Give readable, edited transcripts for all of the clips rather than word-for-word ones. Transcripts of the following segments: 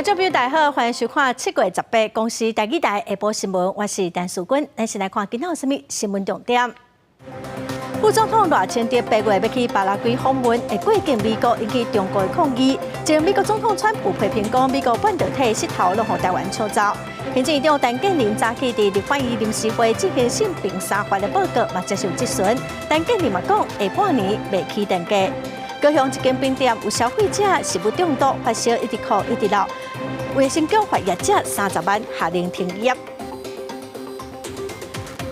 观众朋友大家好，欢迎收看7月18公司台语台下晡新闻，我是陈淑君。咱先来看今仔有啥物新闻重点。副总统赖清德8月要去巴拉圭访问，会过境美国引起中国的抗议。前美国总统川普批评讲，美国半导体石头拢互台湾抢走。行政院长陈建仁早起伫立法院临时会进行性平三法的报告，嘛接受质询。陈建仁嘛讲，下半年未起登记。高雄一间冰店有消费者食物中毒，发烧一直哭一直闹，卫生局罚业者30万，下令停业。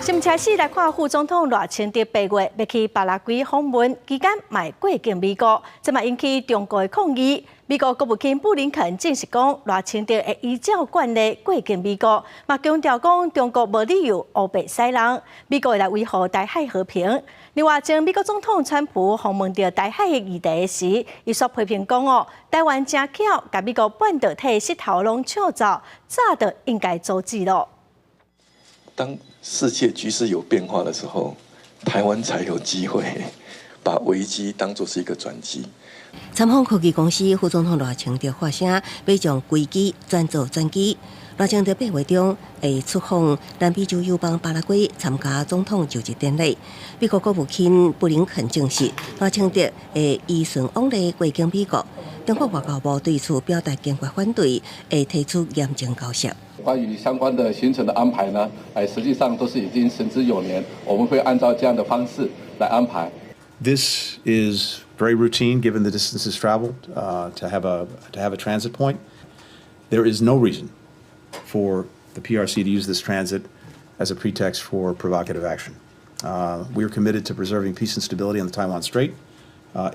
新开始来看副总统赖清德8月要去巴拉圭访问，期间卖过境美国，这嘛引起中国的抗议。美国国务卿布林肯证实讲，赖清德会依照惯例过境美国，嘛强调讲中国无理由乌白使人，美国会来维护台海和平。另外，前美国总统川普访问到台海的议题时，伊所批评讲台湾真巧，甲美国半导体石头拢抢走，早就应该阻止了。当世界局势有变化的时候，台湾才有机会把危机当作是一个转机。参访科技公司副总统赖清德发声，要将规矩转做转机。赖清德8月中会出访南美洲友邦巴拉圭，参加总统就职典礼。美国国务卿布林肯证实，赖清德会依顺往例过境美国。中国外交部对此表达坚决反对，会提出严正交涉。关于相关的行程的安排呢，实际上都是已经行之有年，我们会按照这样的方式来安排。This is very routine, given the distances traveled, to have a transit point. There is no reason for the PRC to use this transit as a pretext for provocative action. We are committed to preserving peace and stability on the Taiwan Strait.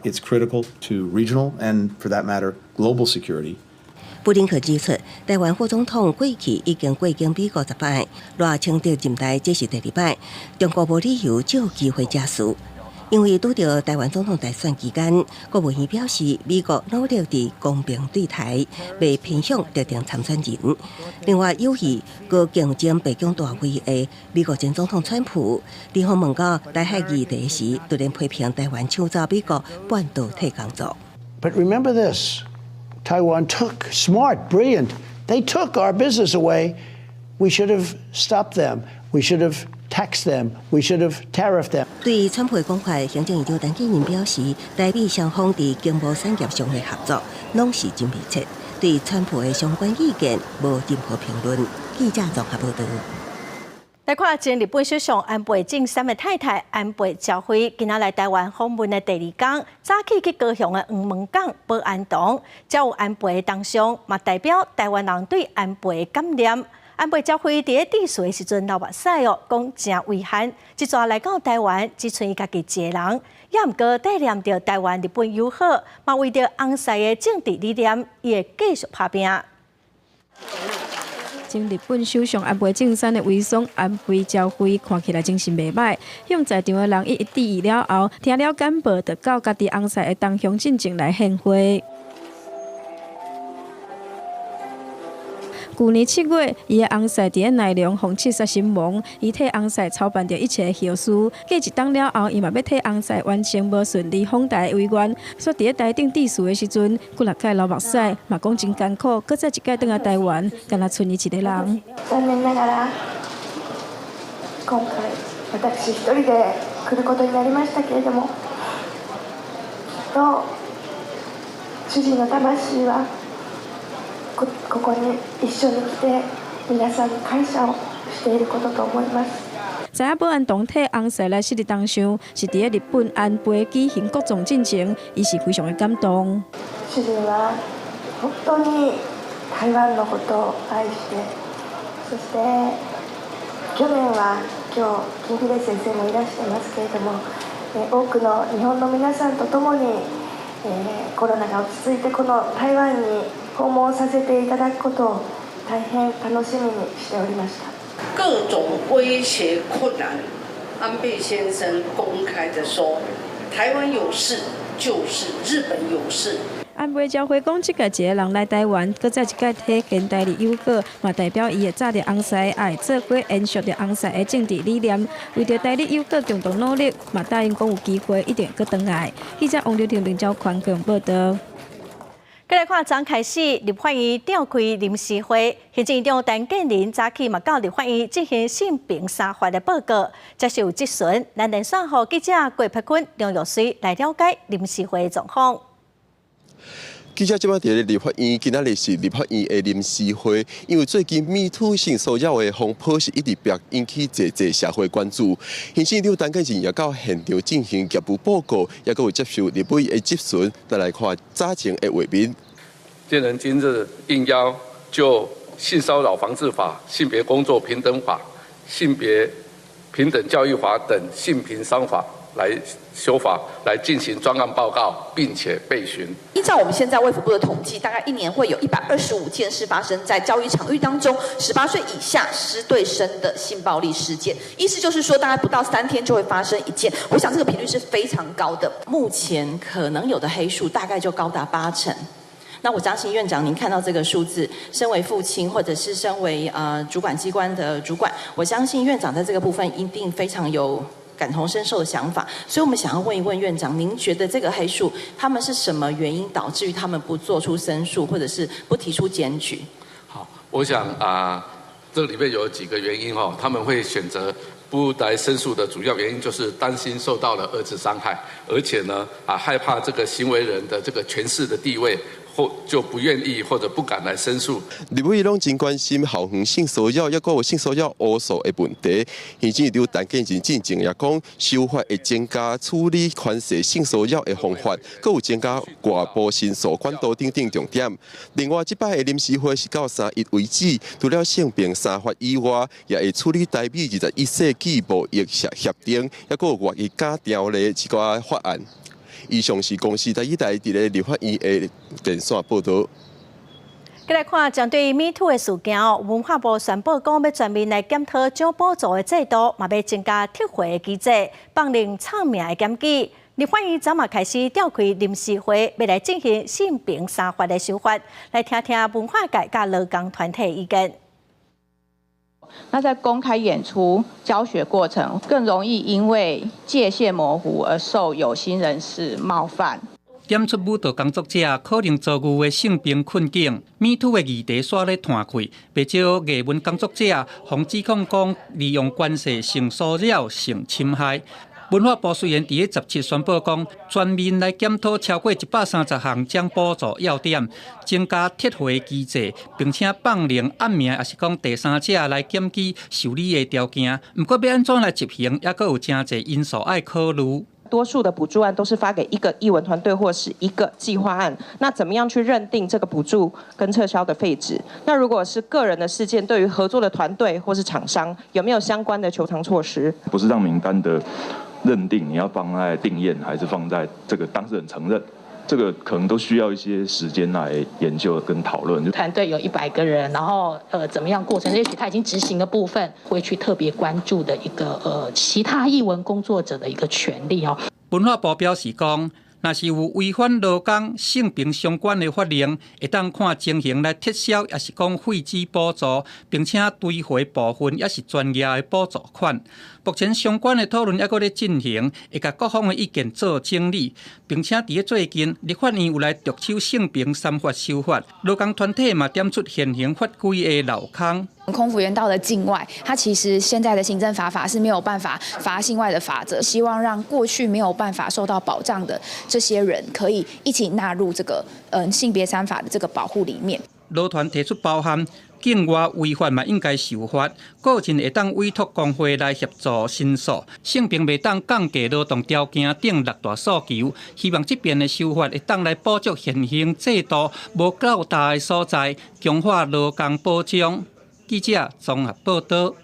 It's critical to regional and, for that matter, global security. 布林肯指出，台湾副总统过去已经过境美国10摆，赖清德任台这是第2摆，中国无理由就有机会假输。因为拄到台湾总统大选期间，国务院表示，美国努力地公平对台，未偏向特定参选人。另外，有意高竞争白宫大会的美国前总统川普，伫访问到台海议题时，突然批评台湾抢走美国半导体工作。But remember this. Taiwan took, smart, brilliant, they took our business away. We should have stopped them. We should have taxed them. We should have tariffed them. 对川普的讲法，行政院长陈建仁表示，台美双方伫经贸产业上的合作，拢是真密切。对川普的相关意见，无任何评论。记者综合报道。来看前日本首相安倍晋三的太太安倍昭惠，今仔来台湾访问的第2天，早起去高雄的黄门港保安堂，才有安倍的当上，嘛代表台湾人对安倍的感念。安倍昭惠伫咧致辞的时阵流目屎讲真遗憾，一逝来到台湾只剩伊家己一个人，也毋过带念着台湾日本友好，嘛为着翁婿的政治理念，伊会继续打拼。前日本首相安倍晋三的遗孀安倍昭惠看起来精神袂歹，向在场的人一致意了后，听了简报，就到家己翁婿的东乡进前来献花。去年7月，伊的翁婿伫咧内容逢刺杀身亡，伊替翁婿操办着一切的后事。过1冬了后，伊嘛要替翁婿完成无顺利访台的遗愿。所以伫咧台顶致辞的时阵，骨力盖流目屎，嘛讲真艰苦。搁再一届倒来台湾，敢若剩伊一个人。残念ながら、今回私一人で来ることになりましたけれども、と主人の魂は。ここに一緒に来て皆さんに感謝をしていることと思います。知影保安堂替翁婿来昔日当上，是伫咧日本安倍举行国葬进前，伊是非常的感動。主人は本当に台湾のことを愛して、そして去年は今日金秀先生もいらしてますけれども、多くの日本の皆さんと共に、コロナが落ち着いてこの台湾に訪問させていただくことを大変楽しみにしておりました。各种威胁困难，安倍先生公开的说，台湾有事就是日本有事。安倍昭惠讲，即个一个人来台湾，搁再一届体现台日友好，嘛代表伊会早着翁婿的爱，做伙延续着翁婿的政治理念，为着台日友好共同努力，嘛答应讲有机会一定搁回来。记者王刘婷、林昭宽共报道。再来看，昨开始立法院召开临时会，行政院长陈建仁早起嘛到立法院进行性平三法的报告，接受质询。咱连线和记者郭柏坤、梁玉水来了解临时会的状况。记者即摆伫咧立法院，今仔日是立法院的临时会，因为最近MeToo性骚扰的风波是一直引起侪社会关注。行政长陈建仁也到现场进行业务报告，也阁会接受立法院的质询。再来看早前的画面。见人今日应邀就性骚扰防治法、性别工作平等法、性别平等教育法等性平三法来修法，来进行专案报告，并且备询。依照我们现在卫福部的统计，大概一年会有125件事发生在教育场域当中，18岁以下师对生的性暴力事件。意思就是说，大概不到3天就会发生一件。我想这个频率是非常高的。目前可能有的黑数大概就高达80%。那我相信院长，您看到这个数字，身为父亲或者是身为主管机关的主管，我相信院长在这个部分一定非常有感同身受的想法，所以我们想要问一问院长，您觉得这个黑数他们是什么原因导致于他们不做出申诉，或者是不提出检举？好，我想这里面有几个原因他们会选择不来申诉的主要原因就是担心受到了2次伤害，而且呢害怕这个行为人的这个权势的地位。或就不愿意或者不敢来申诉。立委拢真关心校园性骚扰，也有性骚扰乌诉的问题。行政院长陈建仁进前也讲，修法会增加处理宽涉性骚扰的方法，阁有增加外部申诉管道等重点。另外，这摆的临时会是到3日为止，除了性平三法以外，也会处理台美21世纪贸易协定，也阁有外役假条例一寡法案。以上是公司第一台伫咧立法院的电线报道。再来看，针对 MeToo 的事件，文化部宣布讲要全面来检讨奖补助的制度，嘛要增加撤回的机制，放令唱名的检举。立法院早嘛开始召开临时会，要来进行性平三法的修法，来听听文化界甲劳工团体意见。那在公开演出教学过程，更容易因为界限模糊而受有心人士冒犯。点出舞蹈工作者可能遭遇的性平困境，MeToo 的议题煞咧摊开，不少艺文工作者防指控讲利用关系性骚扰、性侵害。文化部虽然伫17宣布讲，全面来检讨超过130项奖补助要点，增加撤回机制，并且放令暗名也是讲第三者来检举受理的条件。不过要安怎来执行，也阁有真侪因素要考虑。多数的补助案都是发给一个艺文团队或是一个计划案，那怎么样去认定这个补助跟撤销的废止？那如果是个人的事件，对于合作的团队或是厂商，有没有相关的求偿措施？不是让名单的认定，你要放在定验，还是放在这个当事人承认？这个可能都需要一些时间来研究跟讨论。团队有100个人，然后怎么样过程？也许他已经执行的部分，会去特别关注的一个其他艺文工作者的一个权利哦。文化部表示讲，若是有违反劳工性平相关的法令，会当看情形来撤销，也是讲废止补助，并且追回部分也是专业的补助款。目前相关的讨论还阁在进行，会甲各方的意见做整理，并且伫最近立法院有来着手性平三法修法，劳工团体嘛点出现行法规的漏洞。空服员到了境外，他其实现在的行政法是没有办法罚境外的法则，希望让过去没有办法受到保障的这些人，可以一起纳入这个性别三法的这个保护里面。劳团提出包含境外违法嘛应该受罚，个人会当委托工会来协助申诉，性平袂当降低劳动条件等6大诉求。希望这边的修法会当来补足现行制度无够大的所在，强化劳工保障。记者综合报道。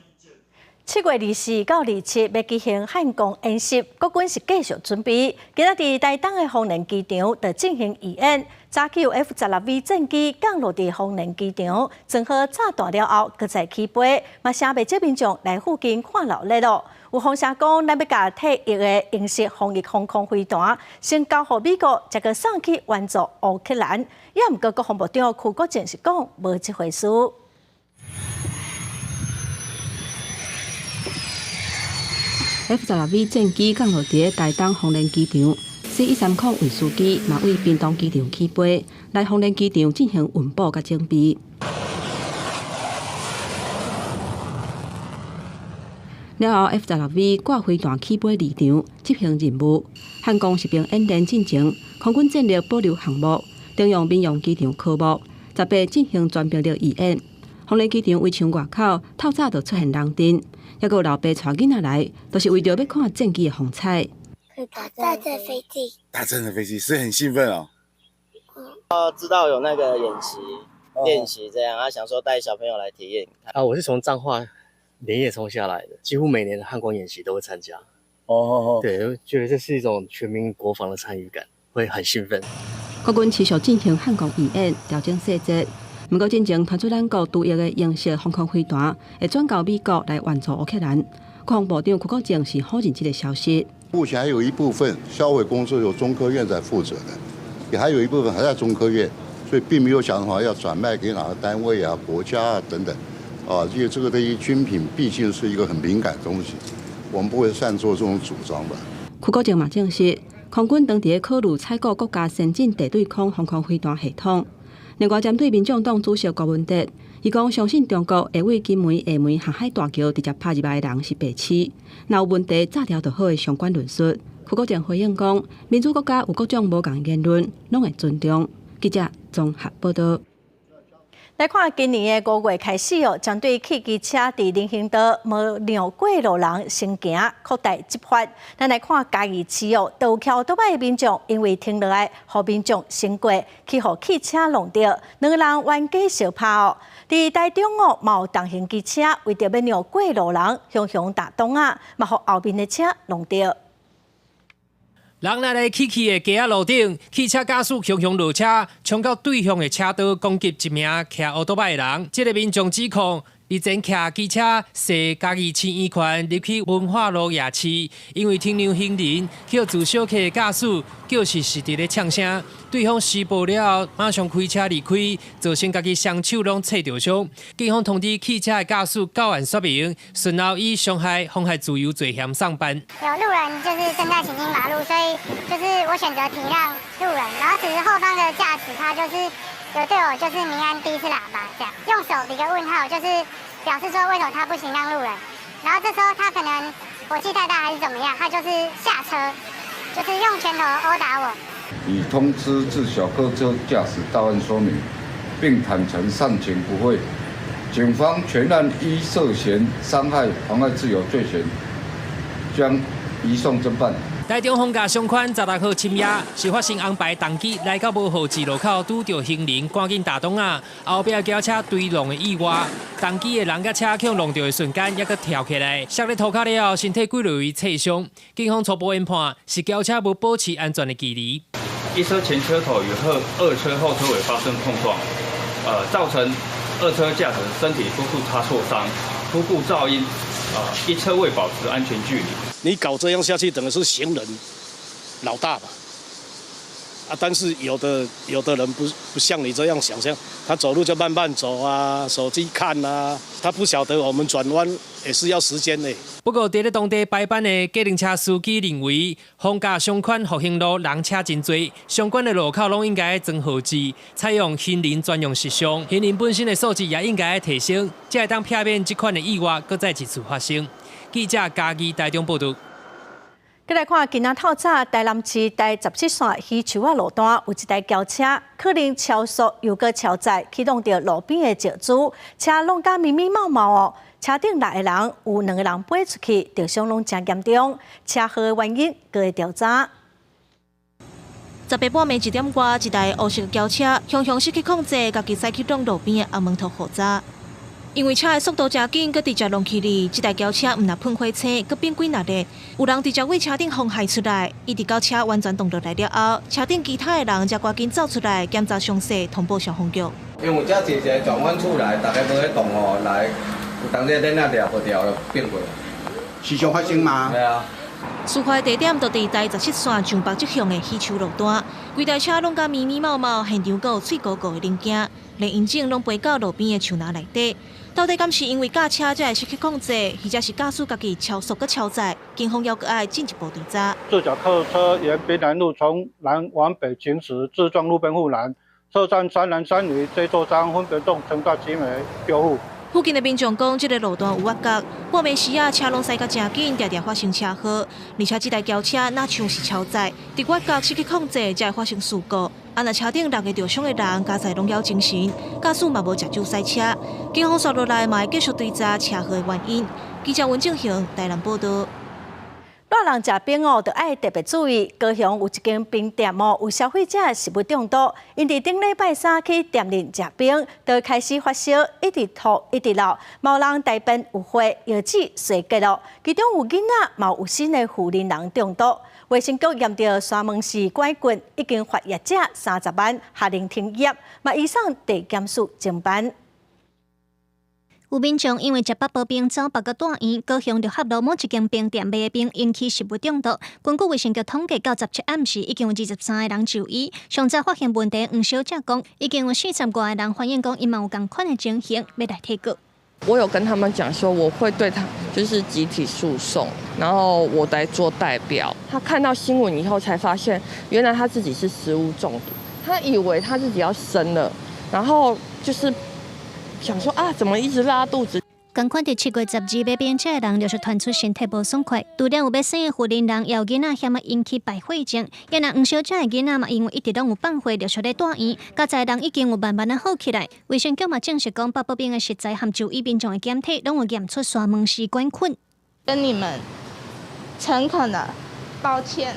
7月24到27要举行汉光演习，国军是继续准备。今仔日台东的丰年机场就进行义演，早起有 F-16V 战机降落伫丰年机场，正好炸弹了后，搁再起飞，嘛成未接民众来附近看热闹咯。有风声讲，咱要甲退役的英式防疫航空飞弹先交予美国，再个送去援助乌克兰。也毋过，国防部长邱国正是讲无这回事。F-16V 战机降落伫台东丰年机场 CC130为司机，嘛为屏东机场起飞，来丰原机场进行运补甲整备。了后 F-16V 挂飞弹起飞离场执行任务，汉光实兵演练进程，空军战略保留项目，中央民用机场科目，18进行全兵力演演。丰原机场围墙外口透早就出现人阵，还有老爸带囡仔来，都是为着要看战机的风采。搭着飞机，搭真的飞机是很兴奋哦。知道有那个演习练习这样，想说带小朋友来体验。我是从彰化连夜冲下来的，几乎每年的汉光演习都会参加。对，觉得这是一种全民国防的参与感，会很兴奋。国军持续进行汉光演演，调整细节。不过，进前传出咱国独有的英式防空飞弹会转到美国来援助乌克兰。国防部长邱国正是否认这个消息。目前还有一部分销毁工作由中科院在负责的，也还有一部分还在中科院，所以并没有想法要转卖给哪个单位啊、国家啊等等。因为这个对于军品毕竟是一个很敏感的东西，我们不会擅作这种主张吧。邱国正嘛证实，空军当地考虑采购国家先进地对空防空飞弹系统。另外，针对民众党主席郭文哲，伊讲相信中国会为金门、厦门航海大桥直接拍入来的人是白痴，若有问题炸掉就好的相关论述。邱国正回应讲，民主国家有各种无共言论，拢会尊重。记者综合报道。来看今年的5月开始针对汽机车伫人行道无让过路人行行扩大执法。咱来看嘉义市道桥倒摆的民众因为停落来，互民众经过，去互汽车弄着，2个人冤家相拍伫台中嘛有重型机车为着要让过路人向打东嘛互后面的车弄着。人来来去去的街仔路顶，汽车驾驶向落车，冲到对向的车道攻击一名骑乌托邦的人。这个民众指控，以前骑机车驶嘉义市医院入去文化路夜市，因为停让行人，叫自小客的驾驶叫是伫咧呛声，对方施暴了后，马上开车离开，造成家己双手拢切着伤。警方通知汽车的驾驶到案说明，顺后以伤害、妨害自由罪嫌上班。有路人就是正在行经马路，所以就是我选择停让路人，然后只是后方的驾驶他就是有对我就是鸣按第一次喇叭，这样用手比个问号，就是表示说为什么他不行让路人。然后这时候他可能火气太大还是怎么样，他就是下车，就是用拳头殴打我。已通知至小客车驾驶到案说明，并坦诚善情不讳。警方全案依涉嫌伤害、妨碍自由罪嫌，将移送侦办。台中逢甲上款16号深夜，是发生安排重机来到无号志路口，拄到行人赶紧打东啊，后壁轿车追弄的意外，重机的人甲车向弄到的瞬间，还阁跳起来，摔咧涂骹了后，身体几类切伤。警方初步研判是轿车无保持安全的距离。一车前车头与二车后车尾发生碰撞，造成二车驾驶身体多处擦挫伤，初步噪音，一车未保持安全距离。你搞这样下去，等于是行人老大嘛。但是有的人不像你这样想象，他走路就慢慢走啊，手机看啊，他不晓得我们转弯也是要时间的。不过，在咧当地排班的计程车司机认为，逢甲上款复兴路人车真多，相关的路口拢应该装号志，采用行人专用摄像，行人本身的素质也应该提升，才会当避免这款的意外搁再一次发生。记者嘉义台中报道。再来看，今仔透早，台南市第17线溪树仔路段有一台轿车，可能超速又搁超载，启动到路边的石柱，车弄甲密密麻麻车顶6个人，有2个人飞出去，受伤拢真严重。车祸的原因搁会调查。18半暝1点外，一台黑色轿车失去控制，家己驶去路边的红门头火闸。因为车的速度真紧，佮直接弄起哩，这台轿车唔但喷火车，佮变几热烈，有人直接为车顶风害出来。一直到车完全动落来了后，车顶其他的人才赶紧走出来检查伤势，通报消防局。因为这是一个转弯处来，大家无咧动来有当时恁那条就变过。时常发生吗？对啊。事发地点就伫台17线上北侧向的溪树路段，规台车拢甲密密麻麻，现场阁有碎糊糊的零件。连引擎拢飞到路边的树林内底。到底敢是因为驾车才会失去控制，或者是驾驶家己超速佮超载？警方要爱进一步调查。自脚客车沿滨南路从南往北行驶，自撞路边护栏，车站3男3女，这座章分别撞成到几枚标户。附近的民众讲，这个路段有挖角，半暝时啊，车拢驶甲真紧，常常发生车祸。而且这台轿车哪像是超载，伫挖角失去控制，才会发生事故。若车顶6个受伤的人，加载拢了精神，驾驶嘛无食酒赛车。警方接落来嘛会继续追查车祸的原因。记者文正雄台南报道。热人食冰就要特别注意。高雄有一间冰店有消费者食物中毒，因伫顶礼拜3去店里食冰，就开始发烧，一直吐一直流，某人大便有血，药剂水结咯。其中有囡仔嘛有新的妇人人中毒。卫生局验到沙门市管棍已经罚业者30万，下令停业，嘛以上地检署侦办。有民众因为食饱薄冰走别个大院，高雄就合路某一间冰店卖的冰引起食物中毒。根据卫生局统计，到17暗时已经有23个人就医。上早发现问题，黄小姐讲，已经有40多个人反映讲，伊嘛有同款的情形，要来提告。我有跟他们讲说，我会对他就是集体诉讼，然后我来做代表。他看到新闻以后才发现，原来他自己是食物中毒，他以为他自己要生了，然后就是想说啊，怎么一直拉肚子？同款伫7月12日变这的人，就是传出身体无爽快，除了有要生的妇人人，也有囡仔险引起败血症。因为黄小姐的囡仔嘛，因为一直拢有放血，就出咧大院，加在人已经有慢慢好起来。卫生局嘛证实讲，北部病的实在含就医民众的检体，拢有验出沙门氏管菌。跟你们诚恳的抱歉。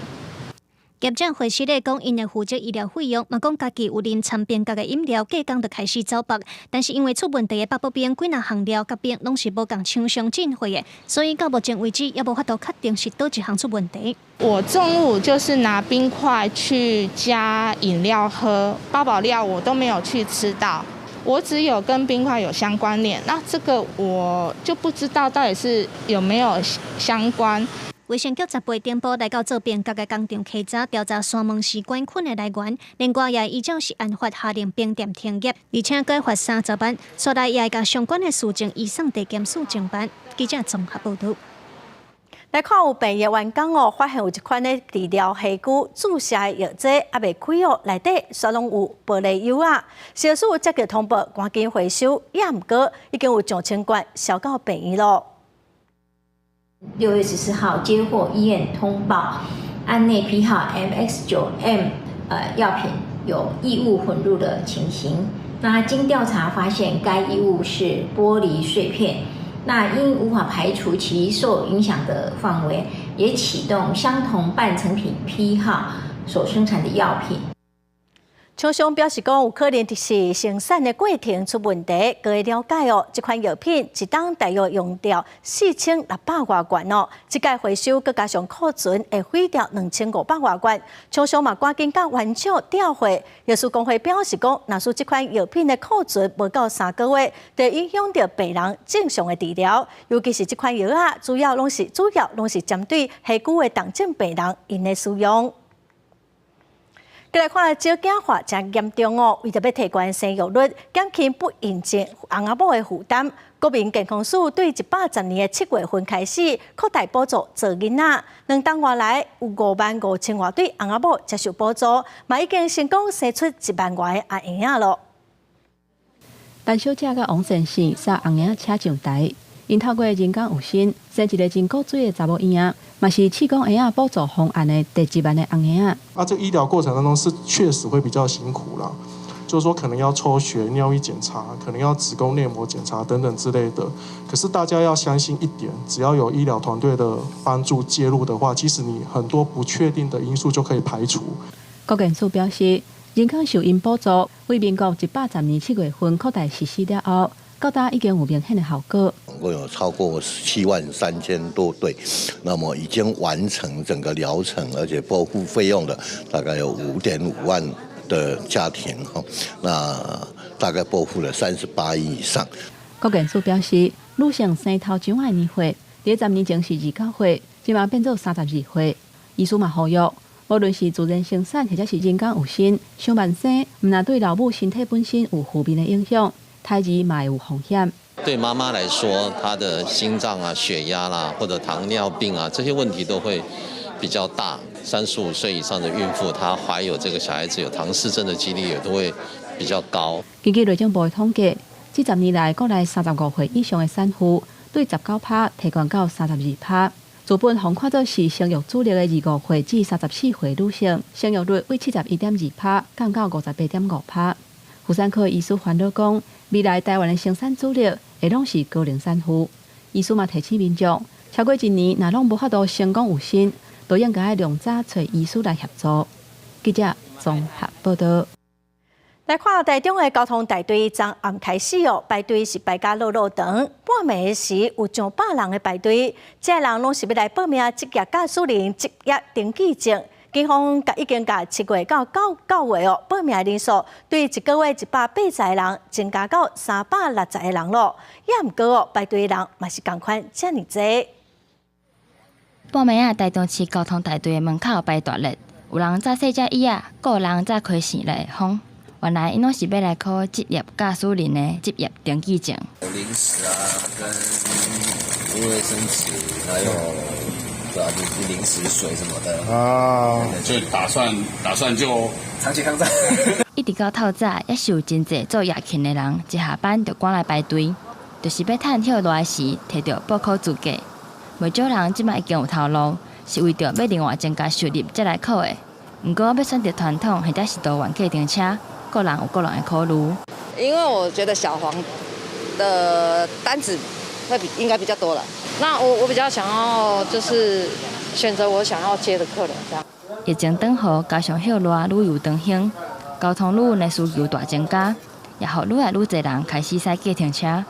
业者回示咧讲，因会负责医疗费用，嘛讲家己有啉掺冰格的饮料，隔工就开始走白。但是因为出问题的北部冰几若项料甲冰拢是无共厂商进货的，所以到目前为止也无法度确定是倒一项出问题。我中午就是拿冰块去加饮料喝，八宝料我都没有去吃到，我只有跟冰块有相关联。那这个我就不知道到底是有没有相关。卫生局10点报来到做冰格的工厂稽查调查沙门氏管菌的来源，另外也依照是案发下令冰店停业，而且改罚30万。所来也甲相关的事情移送地检署侦办。记者综合报道。来看有病业员工发现有一款的治疗虾骨注射的药剂还未开内底却拢有玻璃油啊。小署接到通报，赶紧回收，也毋过已经有上千罐销到病院咯。6月14号接获医院通报，案内批号 MX9M 药品有异物混入的情形。那经调查发现，该异物是玻璃碎片。那因无法排除其受影响的范围，也启动相同半成品批号所生产的药品。厂商表示讲，有可能是生产的过程出问题。据了解这款药品一档大约用掉4600多罐哦，这届回收佮加上库存会毁掉2500多罐。厂商嘛赶紧甲原厂调货。药师工会表示讲，若是这款药品的库存无到3个月，就影响到病人正常的治疗。尤其是这款药啊，主要拢是针对下骨的重症病人因的使用。再来看少子化真严重哦，为着要提高生育率，减轻不孕症翁仔某的负担，国民健康署对110年的7月份开始扩大补助做囡仔，2档外来有55000多对翁仔某接受补助，嘛已经成功生出1万多的阿婴仔咯。陈小姐甲王先生杀翁仔车上台。因透过人工有心生一个真古锥的查某婴仔，嘛是气功婴仔补助方案的第1万的翁婴仔。这个医疗过程当中是确实会比较辛苦啦，就是说可能要抽血、尿液检查，可能要子宫内膜检查等等之类的。可是大家要相信一点，只要有医疗团队的帮助介入的话，其实你很多不确定的因素就可以排除。国健署表示，人工受孕补助为民国110年7月份扩大实施了后，到达已经有明显的效果。总共有超过73000多对，那么已经完成整个疗程，而且拨付费用的大概有5.5万的家庭，那大概拨付了38亿以上。国健署表示，女性生头奖的年岁，在10年前是29岁，现在变做32岁。医师嘛呼吁，无论是自然生产或者是人工有生，上慢生，毋但对老母身体本身有负面的影响，胎儿嘛有风险。对妈妈来说，她的心脏啊、血压啦，或者糖尿病啊，这些问题都会比较大。35岁以上的孕妇，她怀有这个小孩子有唐氏症的几率也都会比较高。根据内政部的统计，这10年来，国内35岁以上的产妇对19%提高到32%。资本横看作是生育主力的25岁至34岁女性，生育率为71.2%降到58.5%。妇产科医师烦恼讲，未来台湾的生产主力会拢是高龄产妇。医师嘛提醒民众，超过1年若拢无法度成功有生，都应该量早找医师来协助。记者综合报道。来看台中的交通大队，从暗开始排队是排甲落长，半暝时有上100人的排队，这人拢是要来报名职业驾驶人职业登记证。警方已经甲7月到9月报名人数，对1个月180个人增加到360个人咯。也毋过排队人嘛是同款遮尔济。半暝啊，台中市交通大队的门口排大列，有人早洗只椅啊，有人早开线来风。原来因拢是要来考职业驾驶人的职业登记证。有零食啊，跟卫生纸，还有就是零食水什么的啊，就打算就长期抗战。一直到透早，也是有真济做夜勤的人，一下班就赶来排队，就是要趁休热时摕到报考资格。袂少人即摆已经有头路，是为着要另外增加收入才来考的。毋过要选择传统或者是多元计程车。个人有个人的考虑，因为我觉得小黄的单子应该比较多了。那我比较想要就是选择我想要接的客人这样。疫情转好，加上休热旅游当兴，交通旅运的需求大增加，也互愈来愈侪人开始驶计程车。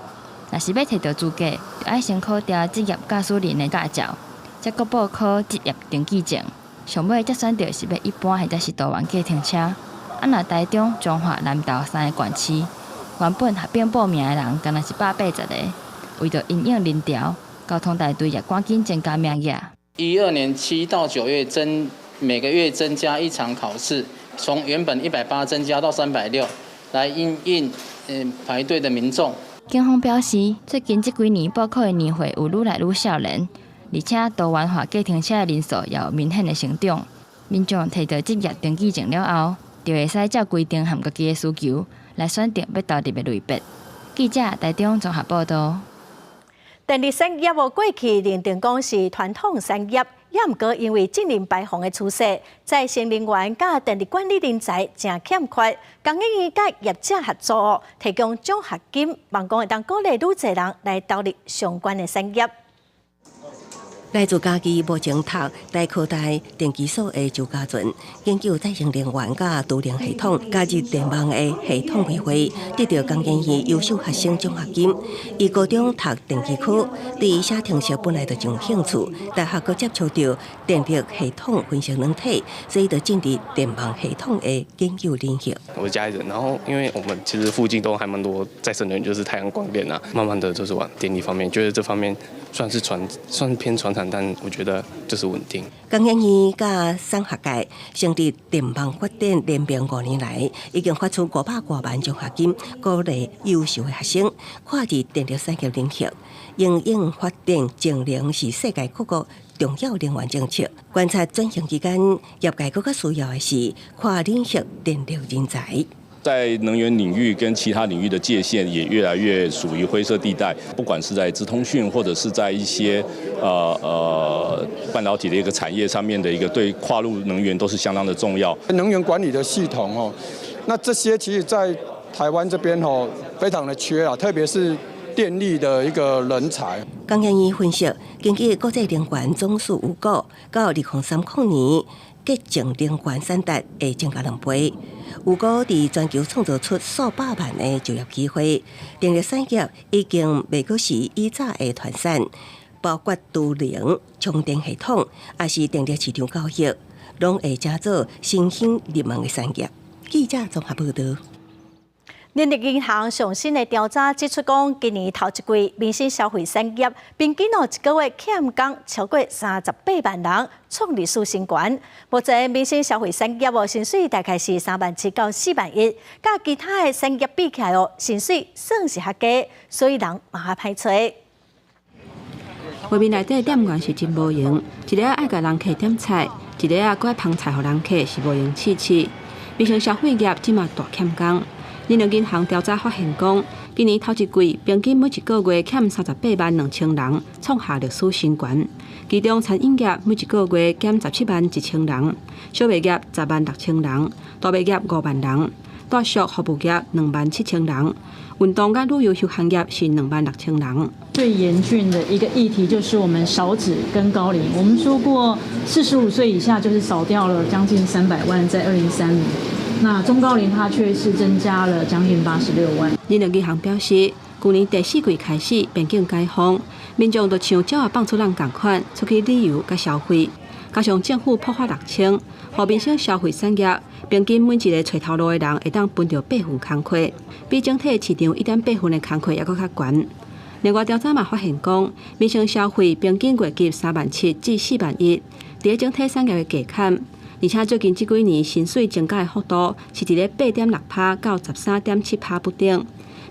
若是要摕到资格，就要先考掉职业驾驶人的驾照，再搁报考职业登记证，上尾才选择是要一般或者是多元计程车。若台中、彰化、南投3个县市，原本合并报名的人，敢若是180个。为着因应人潮，交通大队也赶紧增加名额。12年7到9月每个月增加1场考试，从原本180增加到360，来因应排队的民众。警方表示，最近这几年报考的年岁有愈来愈少年，而且多元化计程车的人数也有明显的成长。民众摕到职业登记证了后，就会使照规定和家己的需求来选择要投入的类别。记者台中综合报道。电力产业过去认定讲是传统产业，也毋过因为近年排放的趋势，再生能源甲电力管理人才正欠缺，工研院甲业者合作，提供奖学金，望讲会当鼓励愈侪人来投入相关的产业。来自家己无前读大科大电机所的周家俊，研究再生能源甲都联系统加入电网的系统开会，得到工研院优秀学生奖学金。伊高中读电机科，对于写程式本来就有兴趣，大学阁接触到电力系统分析软体，所以就进入电网系统的研究领域。我是家里人，然后因为我们其实附近都还蛮多再生能源，就是太阳光电啊，慢慢的就是往电力方面，觉得这方面算是偏传产。但我觉得就是稳定。工研院甲产学界成立电网发展联盟5年来，已经发出500多万奖学金，鼓励优秀的学生跨入电力产业领域。应用发电净零是世界各国重要能源政策。观察转型期间，业界更加需要的是跨领域电力人才。在能源领域跟其他领域的界限也越来越属于灰色地带，不管是在资通讯或者是在一些半导体的一个产业上面的一个对跨入能源都是相当的重要。能源管理的系统哦，那这些其实在台湾这边哦非常的缺啊，特别是电力的一个人才。工研院分析，根据国际能源总署预估，到2030年，洁净能源产值会增加2倍。预估伫全球创造出数百万的就业机会，电力产业已经未过是以早的团产，包括都能充电系统，也是电力市场交易，拢会加做新兴热门的产业。记者综合报道。人力银行上新的调查指出，讲今年头一季民生消费产业平均一个月欠工超过38万人，创历史新高。目前民生消费产业薪水大概是37000到41000，甲其他的产业比起来薪水算是较低，所以人嘛较歹找。外面内底店员是真无用，一个爱甲人客点菜，一个搁爱捧菜互人客是无用试试。民生消费业即嘛大欠工。人力银行调查发现，讲今年头一季平均每一个月欠382000人，创下历史新高。其中餐饮业每一个月减171000人，小卖业106000人，大卖业5万人，大宿服务业27000人，运动甲旅游休闲业是26000人。最严峻的一个议题就是我们少子跟高龄。我们说过，45岁以下就是少掉了将近300万，在2030。那中高龄它却是增加了将近86万。人力银行表示，去年第4季开始边境解封，民众就像鸟仔放出人共款出去旅游甲消费，加上政府普发6000，互民生消费产业平均每一个找头路的人会当分到8份工课，比整体市场1.8份的工课还佫较悬。另外调查嘛发现，讲民生消费平均月给37000至41000，伫整体产业的价坎。而且最近这几年薪水增加的幅度是伫咧8.6%到13.7%不等，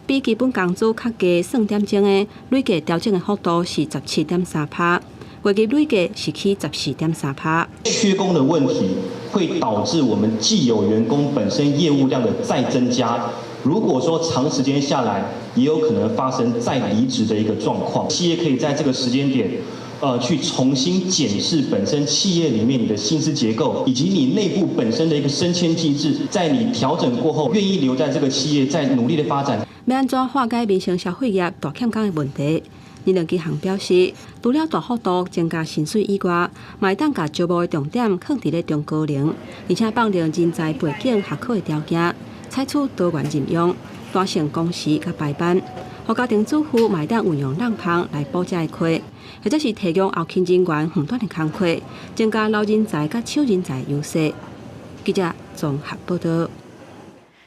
比基本工资较低算点钟的累计调整的幅度是17.3%，月计累计是去14.3%。缺工的问题会导致我们既有员工本身业务量的再增加，如果说长时间下来，也有可能发生再离职的一个状况。企业可以在这个时间点。去重新检视本身企业里面你的薪资结构，以及你内部本身的一个升迁机制，在你调整过后，愿意留在这个企业，再努力的发展。要安怎化解民生消费业大欠工的问题？人力银行表示，除了大幅度增加薪水以外，嘛会当把招募的重点放伫咧中高龄，而且放入人才背景合格的条件，采取多元任用、单线工时甲排班，互家庭主妇嘛会当运用人帮来补这个亏。或者是提供后勤人员远端的工课，增加老人才甲少人才优势。记者综合报道。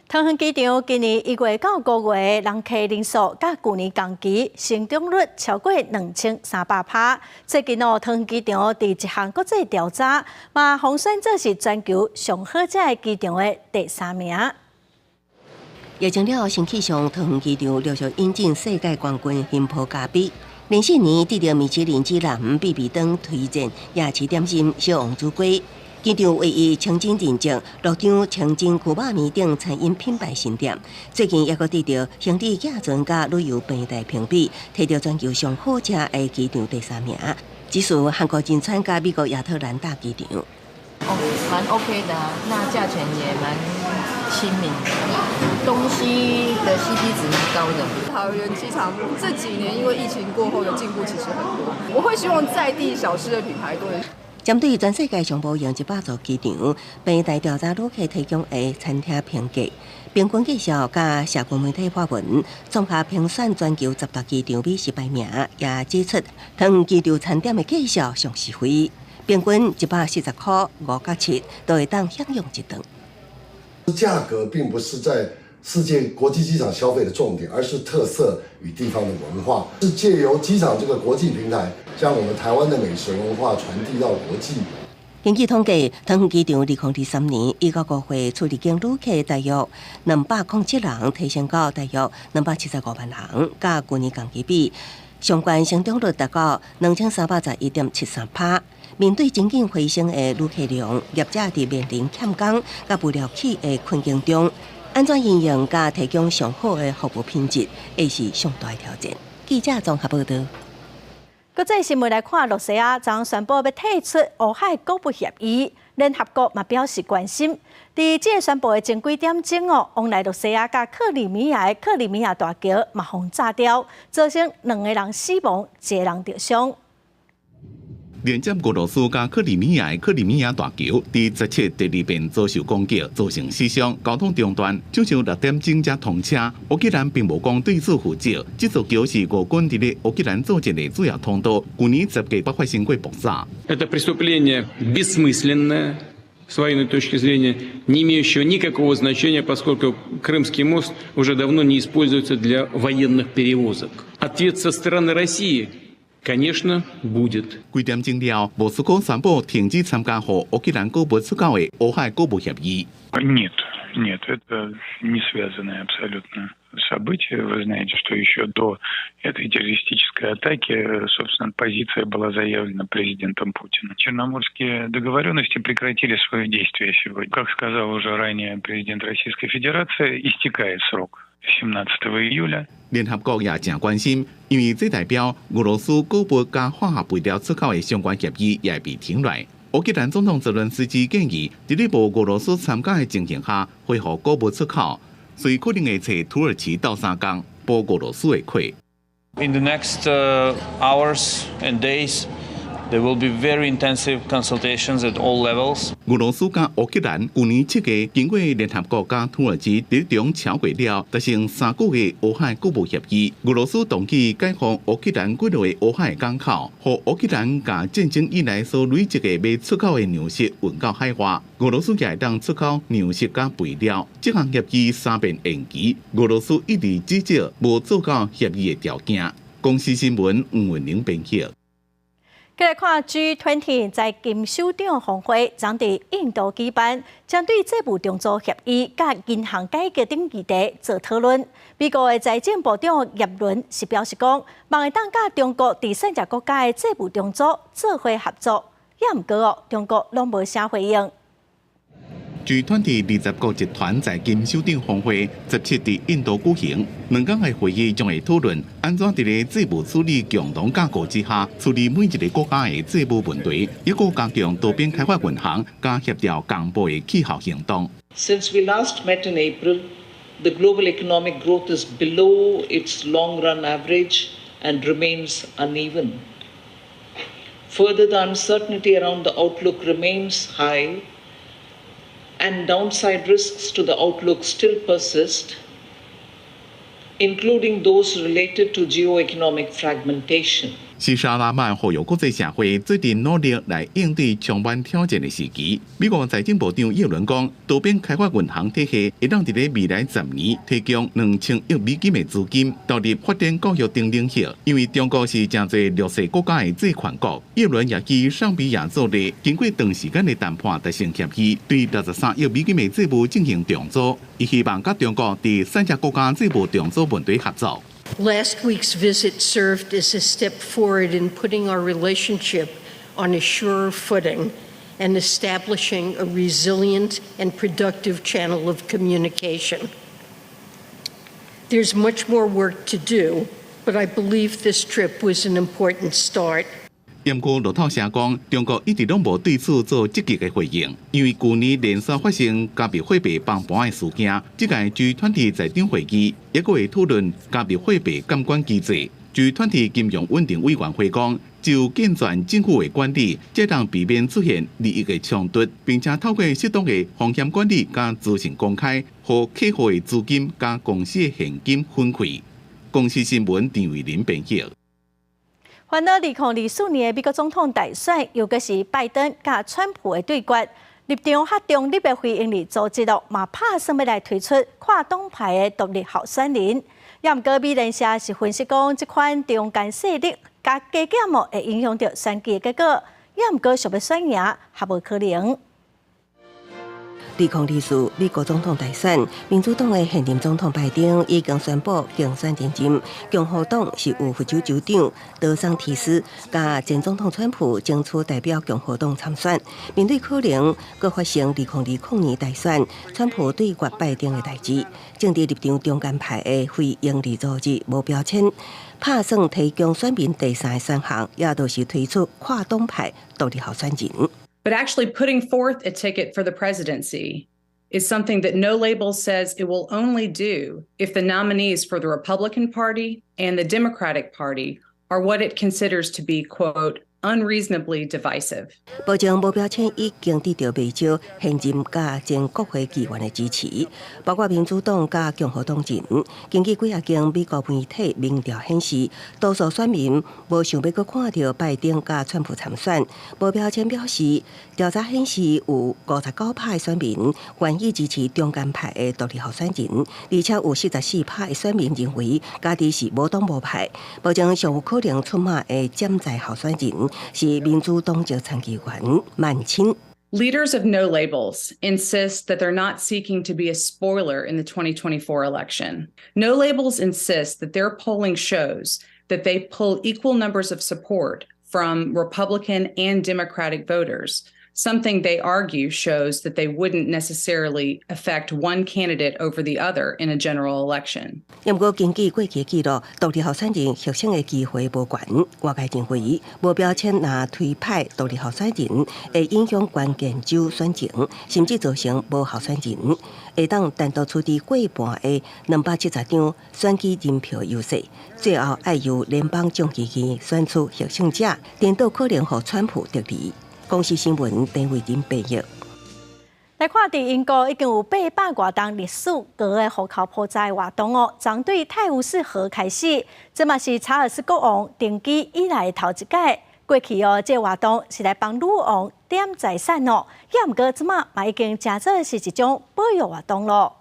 桃园机场今年1月到5月人客人数甲去年同期成长率超过2300%。最近桃园机场伫一项国际调查，嘛红选这是全球上好这个机场的第3名。疫情了，新气象桃园机场陆续引进世界冠军新葡加比。连4年得到米其林指南必比登推荐夜市点心小王子龟，机场唯一清真认证6张清真古巴面等餐饮品牌新店，最近也阁得到兄弟亚尊甲旅游平台评比，摕到全球上好食的机场第3名，只属韩国金川甲美国亚特兰大机场。蛮 OK 的啊，那价钱也蛮亲民的，东西的 CP 值蛮高的。桃园机场这几年因为疫情过后的进步其实很多，我会希望在地小吃的品牌多。针对全世界上无用100座机场，平台调查旅客提供的餐厅评价，平均介绍甲社群媒体发文，综合评选全球10大机场美食排名，也指出桃园机场餐点的介绍上实惠。平均140块5到7都会当享用一顿。价格并不是在世界国际机场消费的重点，而是特色与地方的文化，是借由机场这个国际平台，将我们台湾的美食文化传递到国际。根据统计，桃园机场2023年1到5月出入境旅客大约207人，提升到大约275万人，甲去年同期比，相关成长率达到2311.73%。面对前景回升的旅客量，业者伫面临欠工、甲物料起的困境中，安怎运用甲提供上好的服务品质，也是上大的挑战。记者综合报道。国际新闻来看，洛西亚将宣布要退出乌海国部协议，联合国嘛表示关心。伫这个宣布的前几点钟往来洛西亚甲克里米亚的克里米亚大桥嘛轰炸掉，造成2个人死亡，1个人受伤。连接俄罗斯甲克里米亚的克里米亚大桥，伫17第2遍遭受攻击，造成死伤，交通中断。早上6点钟才通车。乌克兰并无讲对此负责。这座桥是俄军伫咧乌克兰组织的主要通道，去年10月8发生过爆炸。Это преступление бессмысленное, с военной точки зрения, не имеющего никакого значения, поскольку Крымский мост уже давно не используется для военных перевозок. Ответ со стороны России, конечно, будет. 几点钟了，莫斯科宣布停止参加和乌克兰购物出口的乌海购物协议。Нет, это не связанное абсолютно событие. Вы знаете, что еще до этой террористической атаки, собственно, позиция была заявлена президентом Путиным. Черноморские договоренности прекратили свое действие сегодня. Как сказал уже ранее президент Российской Федерации, истекает срок 17 июля. 联合国也正关心，因为这代表俄罗斯购物加化学肥料出口的相关协议也被停来。乌克兰总统泽连斯基建议，在你无俄罗斯参加的情形下，恢复购物出口，随可能会找土耳其斗相共补俄罗斯的亏。In the next hours and days, there will be very intensive consultations at all levels. 俄罗斯加乌克兰去年7月经过联合国加土耳其在中超过了达成3个月乌海购物协议。俄罗斯同期解放乌克兰几落的乌海港口，和乌克兰把战争以来所累积的要出口的粮食运到海外。俄罗斯也会当出口粮食加肥料。这项协议3遍延期，俄罗斯一直指责无做到协议的条件。公司新闻黄文玲编辑。再来看 G20 在金首长峰会将在印度举办，将对这部重组协议甲银行改革等议题做讨论。美国的财政部长耶伦是表示讲，望会当甲中国第三只国家的这部重组做伙合作，也毋过中国拢无啥回应。G20 20国集团在金首长峰会17在印度举行，两天的会议将会讨论安怎在个债务处理共同架构之下处理每一个国家的债务问题，一个加强多边开发银行加协调公布的气候行动。Since we last met in April, the global economic growth is below its long-run average and remains uneven. Further, the uncertainty around the outlook remains high, and downside risks to the outlook still persist, including those related to geo-economic fragmentation. 是沙拉曼呼吁国际社会最近努力来应对充满挑战的时期。美国财政部长耶伦讲，多边开发银行体系会当在未来10年提供2000亿美金的资金，投入发展教育等领域。因为中国是真侪弱势国家的借款国，耶伦也基于上比亚做例，经过长时间的谈判达成协议，对63亿美金的债务进行重组。伊希望甲中国第三只国家债务重组问题合作。Last week's visit served as a step forward in putting our relationship on a surer footing and establishing a resilient and productive channel of communication. There's much more work to do, but I believe this trip was an important start. 不过路透社讲，中国一直拢无对此做积极的回应，因为去年连续发生加密货币崩盘的事件，这届G20财长会议也会讨论加密货币监管机制。G20金融稳定委员会讲，就健全政府的管理，才能避免出现利益的冲突，并且透过适当的风险管理加资讯公开，和客户的资金加公司的现金分开。公司新闻张伟林编辑。烦恼2024年的美国总统大选，又个是拜登甲川普的对决，立场较中立的非营利组织嘛拍算要来推出跨党派的独立候选人。也毋过，美联社是分析讲，这款中间势力甲加减会影响到选举的结果，也毋过想要选赢还无可能。2024美国总统大选，民主党的现任总统拜登已经宣布竞选连任，共和党是由副州州长德桑提斯甲前总统川普争取代表共和党参选。面对可能搁发生2020年大选，川普对决拜登的代志，政治立场中间派的非营利组织无标签，拍算提供选民第三个选项，也就是推出跨党派独立候选人。But actually putting forth a ticket for the presidency is something that No Label says it will only do if the nominees for the Republican Party and the Democratic Party are what it considers to be, quote, unreasonably divisive. 保证目标签已经得到美洲现任甲前国会议员的支持，包括民主党甲共和党人。根据几间美国媒体民调显示，多数选民无想要阁看到拜登甲川普参选。目标签表示，调查显示有59%的选民愿意支持中间派的独立候选人，而且有44%的选民认为家己是无党无派。保证上有可能出马的潜在候选人是民主党籍参议员曼青。Leaders of No Labels insist that they're not seeking to be a spoiler in the 2024 election. No Labels insist that their polling shows that they pull equal numbers of support from Republican and Democratic voters, something they argue shows that they wouldn't necessarily affect one candidate over the other in a general election. 不过，根据过去记录，独立候选人获胜的机会无悬。外界认为，目标签若推派独立候选人，会影响关键州选情，甚至造成无候选人会当单独处理过半的270张选举人票优势。最后，要由联邦众议院选出获胜者，颠倒可能让川普得利。公司新闻陈慧珍报道。来看，伫英国已经有800多栋历史高的户口破灾活动哦，从对泰晤士河开始，这嘛是查尔斯国王登基以来头一届。过去哦，这活动是来帮女王点财产哦，也毋过这嘛已经真做是一种保育活动咯。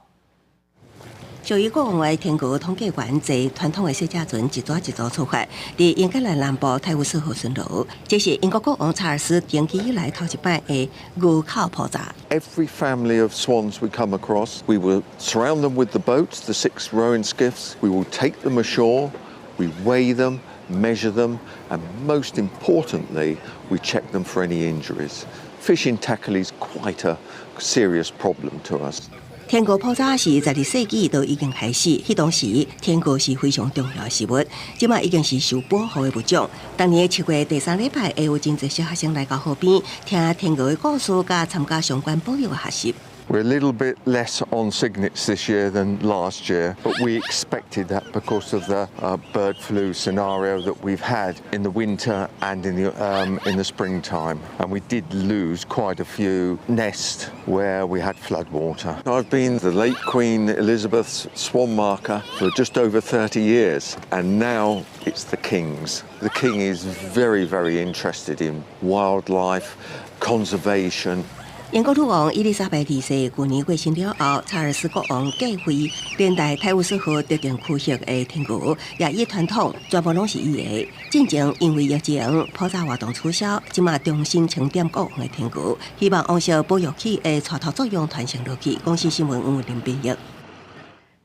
属于国王的天国统计员坐传统的小甲船一组一组出发，伫英格兰南部泰晤士河巡逻。这是英国国王查尔斯登基以来头一摆的牛口破闸。Every family of swans we come across, we will surround them with the boats, the 6 rowing skiffs. We will take them ashore, we weigh them, measure them, and most importantly, we check them for any injuries. Fishing tackle is quite a serious problem to us. 天狗破闸是12世纪都已经开始，迄当时天狗是非常重要的事物，即马已经是受保护的物种。当年7月第3礼拜，会有真侪小学生来到河边听天狗的故事，甲参加相关保育的学习。We're a little bit less on cygnets this year than last year, but we expected that because of the bird flu scenario that we've had in the winter and in the springtime. And we did lose quite a few nests where we had flood water. I've been the late Queen Elizabeth's swan marker for just over 30 years, and now it's the King's. The King is very, very interested in wildlife, conservation. 英国女王伊丽莎白2世去年过身了后，查尔斯国王继位，连带泰晤士河特定区域的天狗也以传统全部拢是伊的。进前因为疫情破闸活动取消，即马重新清点国王的天狗，希望往效保育起的带头作用传承落去。公司新闻吴林编译。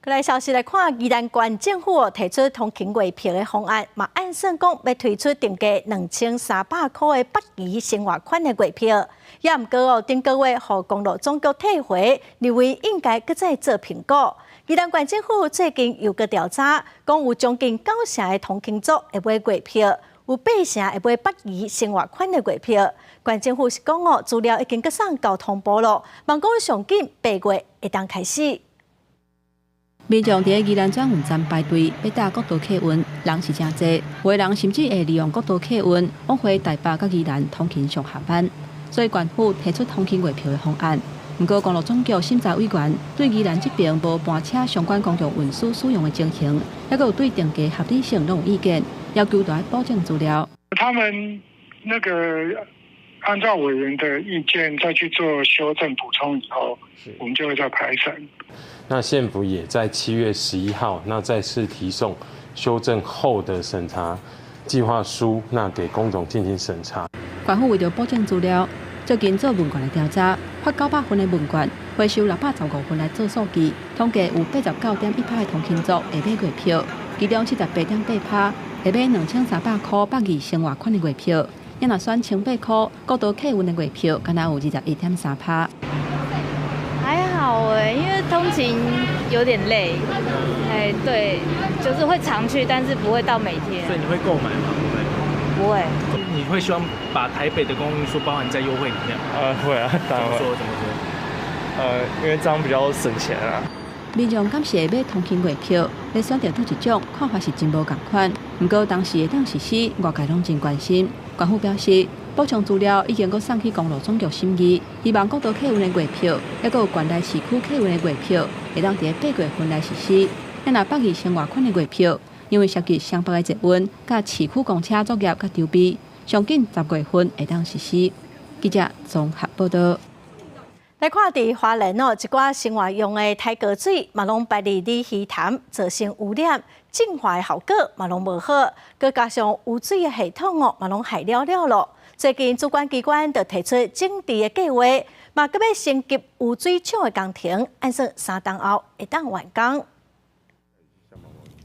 过来消息来看，宜兰县政府提出通勤月票的方案，嘛按算讲要推出定价2300块的北宜生活款的月票。也毋过哦，顶个月互公路总局退回，认为应该搁再做评估。宜兰县政府最近有个调查，讲有将近9成的通勤族会买月票，有8成会买北宜生活款的月票。县政府是讲哦，资料已经搁送交通部咯，望讲上紧8月会当开始。民众伫宜兰转运站排队要搭国道客运，人是真多，有的人甚至会利用国道客运往回台北甲宜兰通勤上下班。所以，县府提出通勤月票的方案。不过，公路总局审查委员对宜兰这边无搬车相关公共运输使用的情形，还有对定价合理性拢有意见，要求来保证资料。他们那个按照委员的意见再去做修正补充以后，我们就会再排审。那县府也在7月11号，那再次提送修正后的审查计划书，那给公众进行审查。县府为了保证资料，最近做问卷的调查，发900份的问卷，回收615份来做数据，统计有89.1%的通勤族会买月票，其中78.8%会买2300块北宜生活款的月票，也若选1800块国道客运的月票，敢若有21.3%。还好哎，因为通勤有点累，哎，对，就是会常去，但是不会到每天。所以你会购买吗？不会。你会希望把台北的公共运输包含在优惠里面吗？会啊，当然会。怎么说？因为这样比较省钱啊。民众敢是会买通勤月票，要选择哪一种，看法是真无共款。不过当时会当实施，外界拢真关心。官府表示，补充资料已经送去公路总局审议，希望国道客运的月票，还有关内市区客运的月票，会当在8月份来实施。若北宜生活圈的月票，因为涉及双北的捷运、甲市区公车作业甲筹备，上紧10月份会当实施。记者综合报道。来看伫花莲一寡生活用的太高水，嘛拢排入里鱼潭，造成污染，净化的效果嘛拢无好，佮加上污水的系统嘛拢害了咯。最近主管机关就提出整治的计划，嘛佮要升级污水厂的工程，按说3档后会当完工。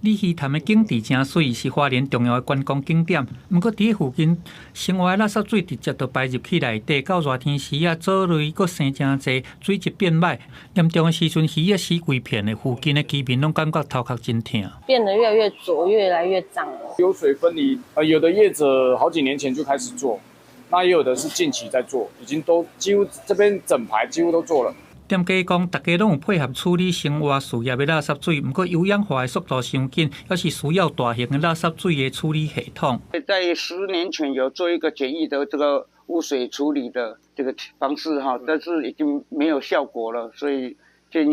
里鱼潭的景致真水，是花莲重要的观光景点。不过，伫附近生活的垃圾水直接就排入去内底，到热天时藻类佫生真济，水质变歹。严重的时阵，鱼死规片的，附近的居民拢感觉头壳真痛。变得越来越浊，越来越脏。有水分离，有的业者好几年前就开始做，那也有的是近期在做，已经都几乎这边整排几乎都做了。店家讲，大家拢有配合处理生活事业的垃圾水，不过有氧化的速度伤紧，要是需要大型的垃圾水的处理系统。在10年前有做一个简易的这个污水处理的这个方式哈，但是已经没有效果了，所以建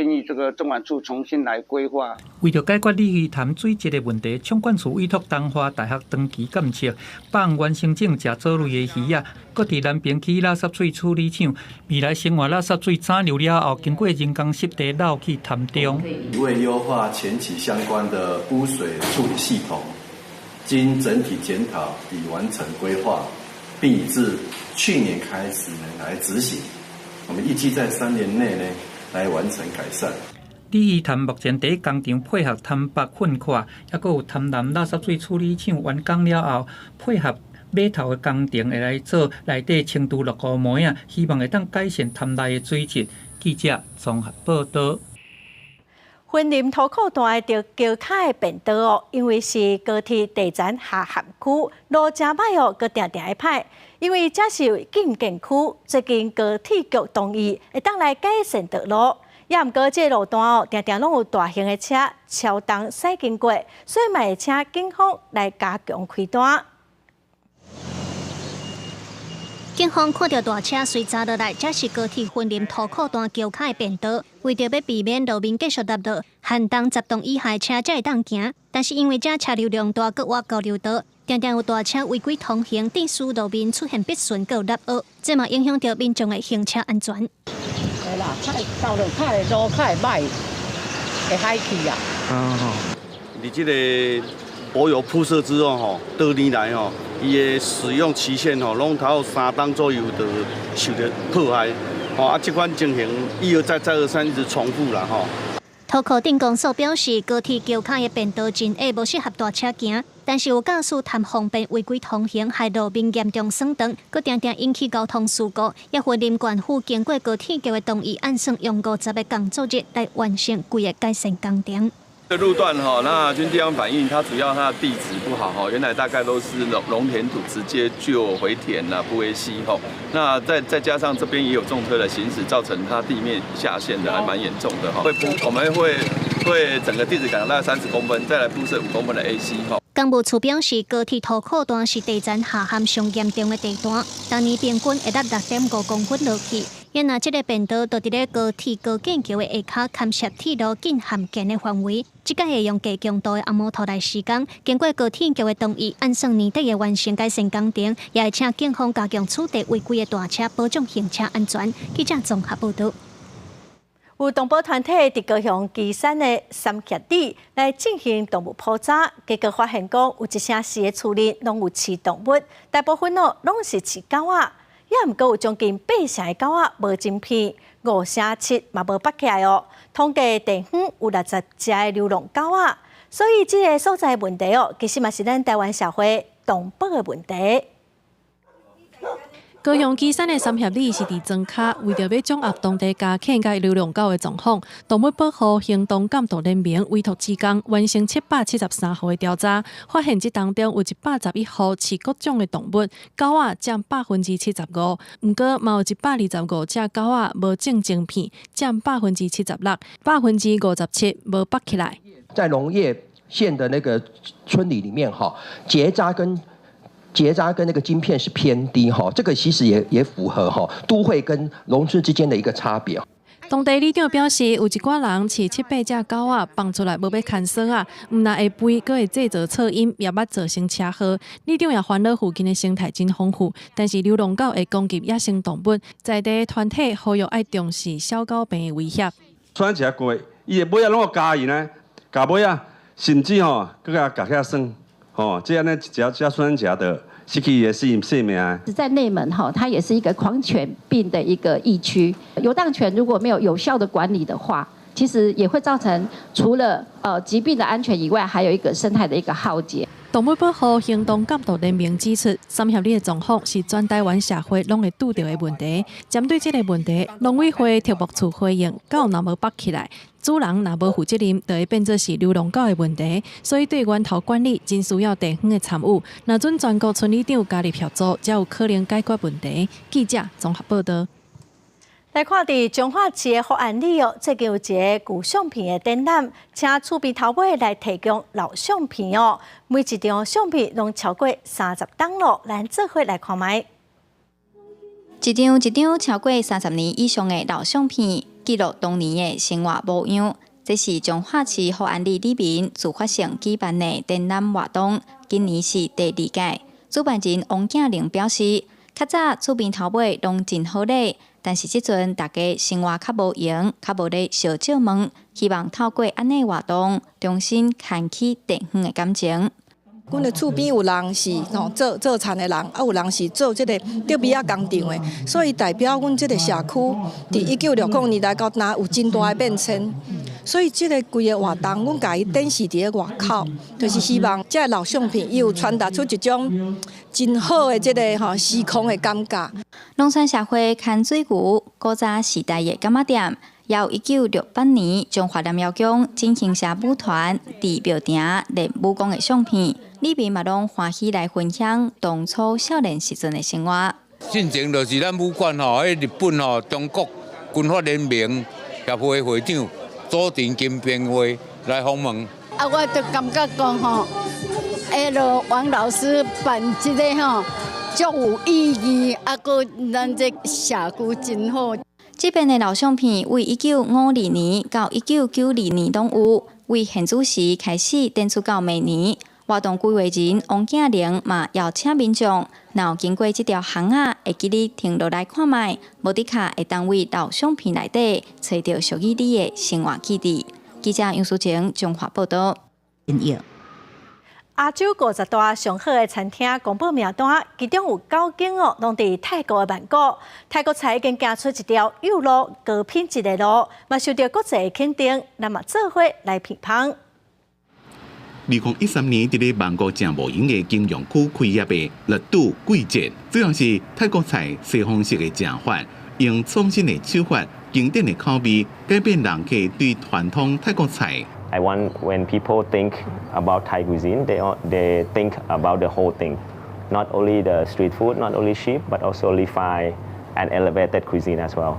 议这个中管处重新来规划。为了解决里鱼潭水质的问题，冲管处委托东华大学长期监测，帮原生种食藻类的鱼啊，搁伫南边区垃圾水处理厂，未来生活垃圾水蒸馏了后，经过人工湿地漏去潭中。为优化前期相关的污水处理系统，经整体检讨已完成规划，并已自去年开始来执行。我们预计在3年内来完成改善。里鱼潭目前第一工厂配合潭北混化，还佫有潭南垃圾水处理厂完工了后，配合码头的工程会来做内底清除落雨膜啊，希望会当改善潭内的水质。记者综合报道。云林土库段着桥卡的便道因为是高铁地站下涵区，路真歹佫定定会歹。因为这是禁建区，最近高铁局同意会当来改善道路，也毋过这路段定定拢有大型的车超动驶经过，所以嘛会请警方来加强开单。警方看到大车随查落来，这是高铁云林土库段桥卡的便道，为着要避免路面继续搭道，限动10吨以下的车才会当行。但是因为这车流量大，佮挖高流道，常常有大车违规通行，致使路面出现必顺佮凹凹，这嘛影响到民众的行车安全。係啦，道路較會路較會歹，會海去啊。你這個柏油鋪設之後，多年來伊的使用期限攏頭3檔左右就受到破壞，這款情形一而再再而三一直重複啦土庫鎮公所表示，高鐵橋卡的便道真下無適合大車行，但是有駕駛貪方便違規通行，害路面嚴重損長，佮常常引起交通事故。也雲林縣府經過高鐵局的同意，按算用50個工作日來完成規個改善工程。这路段那据地方反映，它主要它的地质不好原来大概都是农田土直接就回填了，不会溪那再加上这边也有重车的行驶，造成它地面下陷的还蛮严重的我们会整个地质改良大概30公分，再来铺设5公分的 AC 工务处表示，高鐵土庫段是地層下陷上嚴重的地段，當年平均會達6.5公分落去。因那這個便道就佇咧高鐵高架橋的下骹，牽涉鐵路近涵建的範圍，即個會用低強度的阿摩托來施工。經過高鐵局的同意，按算年底嘅完成改善工程，也會請警方加強處理違規的大車，保障行車安全。記者綜合報道。有動保團體佇高雄旗山的三峽里來進行動物普查，結果發現講有一城市的厝裡攏有飼動物，大部分攏是飼狗仔，也毋過有將近8成的狗仔無晶片，5成7嘛無拔起來統計地方有60隻的流浪狗仔，所以這個所在的問題其實嘛是咱台灣社會動保的問題。高雄旗山的三峽里是伫莊卡，為着要掌握當地家犬甲流浪狗的狀況，動物保護行動監督聯盟委託志工完成773號的調查，發現這當中有111號飼各種的動物，狗仔佔75%，毋過嘛有125隻狗仔無種晶片，佔76%，57%無拔起來。在農業縣的那個村里面，結紮跟结扎跟那个晶片是偏低哈，这个其实也符合哈都会跟农村之间的一个差别。当地里长表示，有一寡人饲7-8只狗仔放出来，无要看锁啊，毋但会吠，阁会制造噪音，也捌造成车祸。里长也烦恼附近的生态真丰富，但是流浪狗会攻击野生动物，在地团体呼吁爱重视小狗病的威胁。选一过，伊的尾仔拢有加伊呢，加尾仔甚至吼，佮甲夹起来算，吼，这样呢，只要选一的。失去也是性命啊！在内门哈，它也是一个狂犬病的一个疫区。游荡犬如果没有有效的管理的话，其实也会造成除了疾病的安全以外，还有一个生态的一个浩劫。动物保护行动监督联盟指出，三协里的状况是全台湾社会拢会拄到的问题。针对这个问题，农委会畜牧处回应：狗若无绑起来，主人若无负责任，就会变作是流浪狗的问题。所以对源头管理真需要地方的参与。若准全国村里长加入协助，才有可能解决问题。记者综合报道。来看伫彰化市的福安里哦，最近有一个旧相片的展览，请厝边头尾来提供老相片哦。每一张相片拢超过30档咯，咱做伙来看卖。一张超过30年以上的老相片，记录当年的生活模样。这是彰化市福安里里面自发性举办的展览活动，今年是第2届。主办人王景玲表示，较早厝边头尾拢真好咧。但是即阵大家生活较无闲，较无咧烧借问，希望透过安尼活动，重新牵起地方的感情。阮的厝边有人是做田的人，有人是做这个竹米工厂的，所以代表阮这个社区伫1960年代到哪有真大的变迁。所以这个规个活动，阮家己展示伫个外口，就是希望这个老相片有传达出一种真好的这个时空的感觉。农村社会牵水牛，古早时代的柑仔店，也有1968年中华南药宫进行社舞团伫庙埕练武功的相片，里面嘛拢欢喜来分享当初少年时阵的生活。进前就是咱武馆迄日本中国军阀联盟协会会长佐藤金平会来访问。我就感觉讲王老师办这个足有意义，个咱这社区真好。这边的老相片为1952年到1992年拢有，为现主时开始展出到明年。活动规划人王景玲嘛邀请民众，若有经过这条巷仔，会记得停落来看卖，无伫卡会当为老相片内底找到属于你的生活记忆。记者杨淑晴综合报道。亚洲50大上好的餐厅公布名单，其中有9间哦，拢伫泰国的曼谷。泰国菜已经行出一条有路高品质的路，嘛受到国际的肯定，咱嘛做伙来评判。2013年，伫咧曼谷正无影的金融区开业的热度贵节，主要是泰国菜西方式的正法，用创新的手法、经典的口味，改变人客对传统泰国菜。I want when people think about Thai cuisine, they think about the whole thing, not only the street food, not only cheap, but also refined and elevated cuisine as well.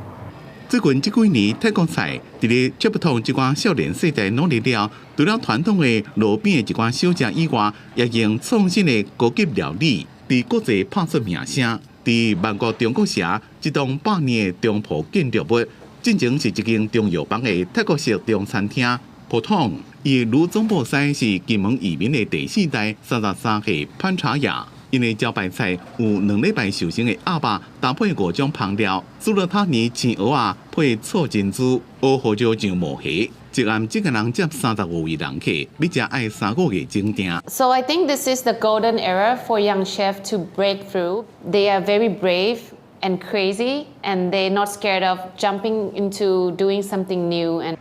最近这几年，泰国菜伫咧接不同一寡少年世代努力了，除了传统的路边的一寡小食以外，也用创新的高级料理，伫国际拍出名声。伫曼谷中国城，一栋100年的中葡建筑物，进前是一间中药房的泰国式中餐厅。普通，伊卢总部西是金门移民的第4代33岁潘茶雅。因为招牌菜有2礼拜熟成的鸭肉，搭配5种香料，猪肉塔尼青蚵仔配错珍珠，蚵胡椒酱毛蟹。一暗这个人接35位人客，比较爱3个月整定。So I think this is the golden era for young chefs to break through. They are very brave and crazy, and they're not scared of jumping into doing something new. And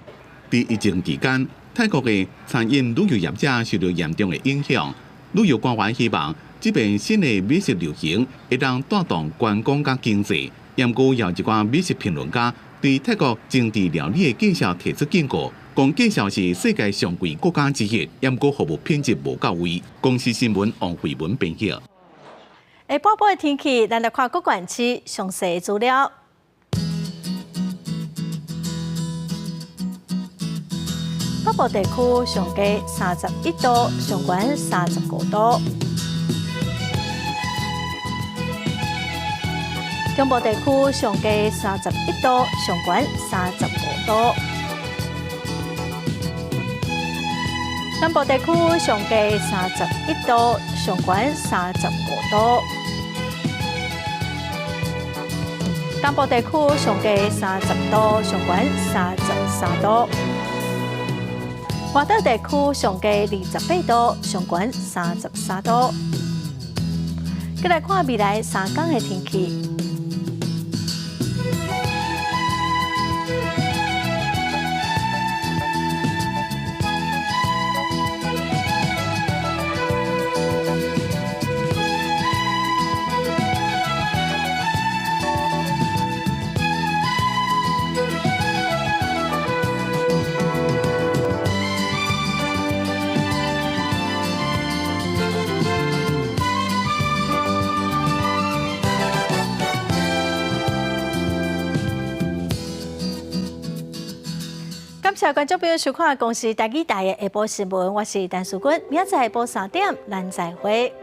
在疫情期间，泰国的餐饮旅游业者受到严重的影响。旅游官员希望，这边新的美食流行会当带动观光甲经济。不过，有一寡美食评论家对泰国政治料理的介绍提出警告，讲介绍是世界上贵国家之一，不过服务品质无到位。公司新闻王慧文编辑。下半部的天气，咱来看各县市详细资料。北部地区上低31度，上悬35度。中部地区上低31度，上悬35度。南部地区上低31度，上悬35度。东部地区上低30度，上悬33度。华岛地区上低28度，上悬33度。再来看未来3天的天气。感谢观众朋友收看《公视台语台》的下晡新闻，我是陈淑君，明仔下晡3点，咱再会。